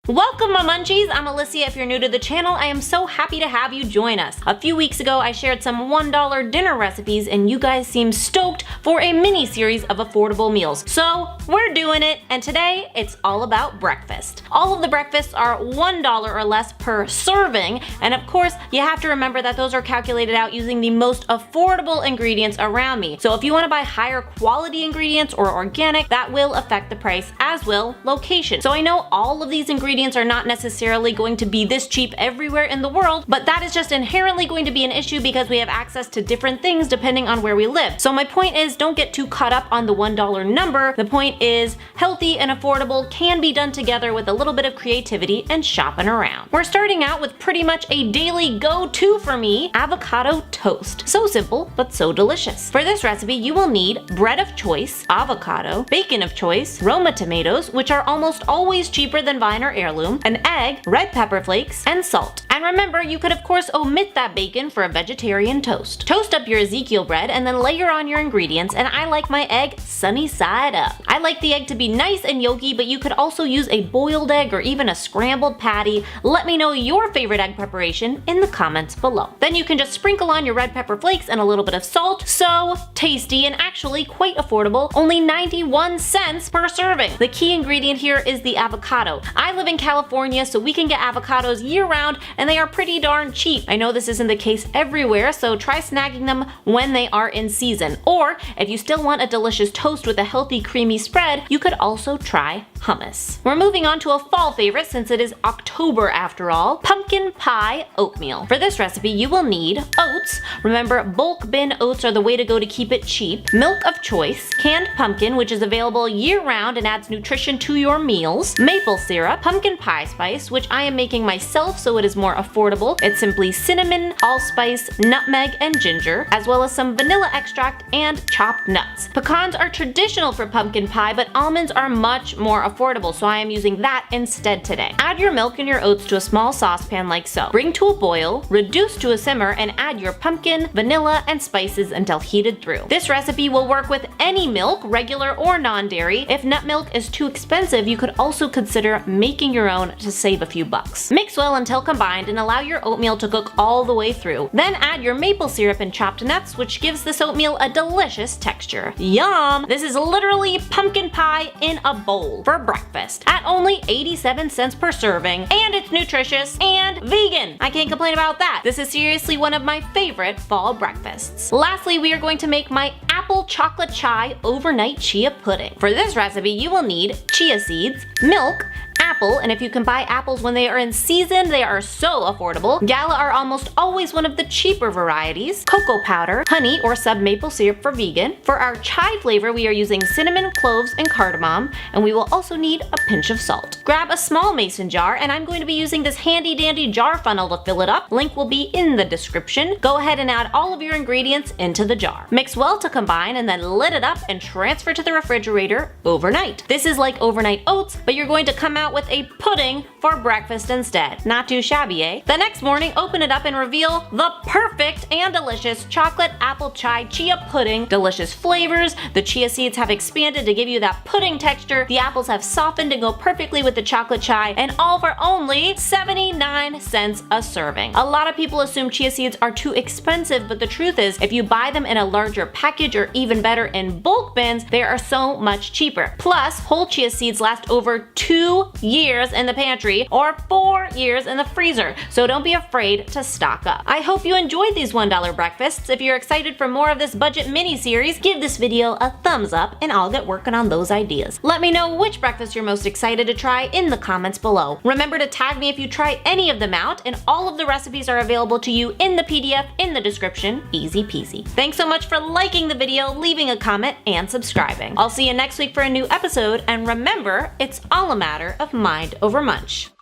Welcome, my munchies! I'm Alicia. If you're new to the channel, I am so happy to have you join us. A few weeks ago, I shared some $1 dinner recipes, and you guys seemed stoked for a mini-series of affordable meals. So, we're doing it, and today, it's all about breakfast. All of the breakfasts are $1 or less per serving, and of course, you have to remember that those are calculated out using the most affordable ingredients around me. So if you want to buy higher quality ingredients or organic, that will affect the price, as will location. So I know all of these ingredients are not necessarily going to be this cheap everywhere in the world, but that is just inherently going to be an issue because we have access to different things depending on where we live. So my point is, don't get too caught up on the $1 number. The point is, healthy and affordable can be done together with a little bit of creativity and shopping around. We're starting out with pretty much a daily go-to for me, avocado toast. So simple, but so delicious. For this recipe, you will need bread of choice, avocado, bacon of choice, Roma tomatoes, which are almost always cheaper than Vine or Heirloom, an egg, red pepper flakes, and salt. And remember, you could of course omit that bacon for a vegetarian toast. Toast up your Ezekiel bread and then layer on your ingredients, and I like my egg sunny side up. I like the egg to be nice and yolky, but you could also use a boiled egg or even a scrambled patty. Let me know your favorite egg preparation in the comments below. Then you can just sprinkle on your red pepper flakes and a little bit of salt. So tasty and actually quite affordable, only 91 cents per serving. The key ingredient here is the avocado. I live in California, so we can get avocados year-round, and they are pretty darn cheap. I know this isn't the case everywhere, so try snagging them when they are in season. Or, if you still want a delicious toast with a healthy, creamy spread, you could also try hummus. We're moving on to a fall favorite since it is October after all, pumpkin pie oatmeal. For this recipe, you will need oats. Remember, bulk bin oats are the way to go to keep it cheap. Milk of choice, canned pumpkin, which is available year-round and adds nutrition to your meals, maple syrup, pumpkin pie spice, which I am making myself so it is more affordable. It's simply cinnamon, allspice, nutmeg, and ginger, as well as some vanilla extract and chopped nuts. Pecans are traditional for pumpkin pie, but almonds are much more affordable, so I am using that instead today. Add your milk and your oats to a small saucepan like so. Bring to a boil, reduce to a simmer, and add your pumpkin, vanilla, and spices until heated through. This recipe will work with any milk, regular or non-dairy. If nut milk is too expensive, you could also consider making your own to save a few bucks. Mix well until combined and allow your oatmeal to cook all the way through. Then add your maple syrup and chopped nuts, which gives this oatmeal a delicious texture. Yum! This is literally pumpkin pie in a bowl for breakfast at only 87 cents per serving, and it's nutritious and vegan. I can't complain about that. This is seriously one of my favorite fall breakfasts. Lastly, we are going to make my apple chocolate chai overnight chia pudding. For this recipe, you will need chia seeds, milk, apple, and if you can buy apples when they are in season, they are so affordable. Gala are almost always one of the cheaper varieties. Cocoa powder, honey or sub maple syrup for vegan. For our chai flavor, we are using cinnamon, cloves, and cardamom, and we will also need a pinch of salt. Grab a small mason jar, and I'm going to be using this handy dandy jar funnel to fill it up. Link will be in the description. Go ahead and add all of your ingredients into the jar. Mix well to combine and then lid it up and transfer to the refrigerator overnight. This is like overnight oats, but you're going to come out with a pudding for breakfast instead. Not too shabby, eh? The next morning, open it up and reveal the perfect and delicious chocolate apple chai chia pudding. Delicious flavors. The chia seeds have expanded to give you that pudding texture. The apples have softened and go perfectly with the chocolate chai, and all for only 79 cents a serving. A lot of people assume chia seeds are too expensive, but the truth is, if you buy them in a larger package or even better in bulk bins, they are so much cheaper. Plus, whole chia seeds last over 2 years in the pantry or 4 years in the freezer, so don't be afraid to stock up. I hope you enjoyed these $1 breakfasts. If you're excited for more of this budget mini-series, give this video a thumbs up and I'll get working on those ideas. Let me know which breakfast you're most excited to try in the comments below. Remember to tag me if you try any of them out, and all of the recipes are available to you in the PDF in the description. Easy peasy. Thanks so much for liking the video, leaving a comment, and subscribing. I'll see you next week for a new episode, and remember, it's all a matter of mind over munch.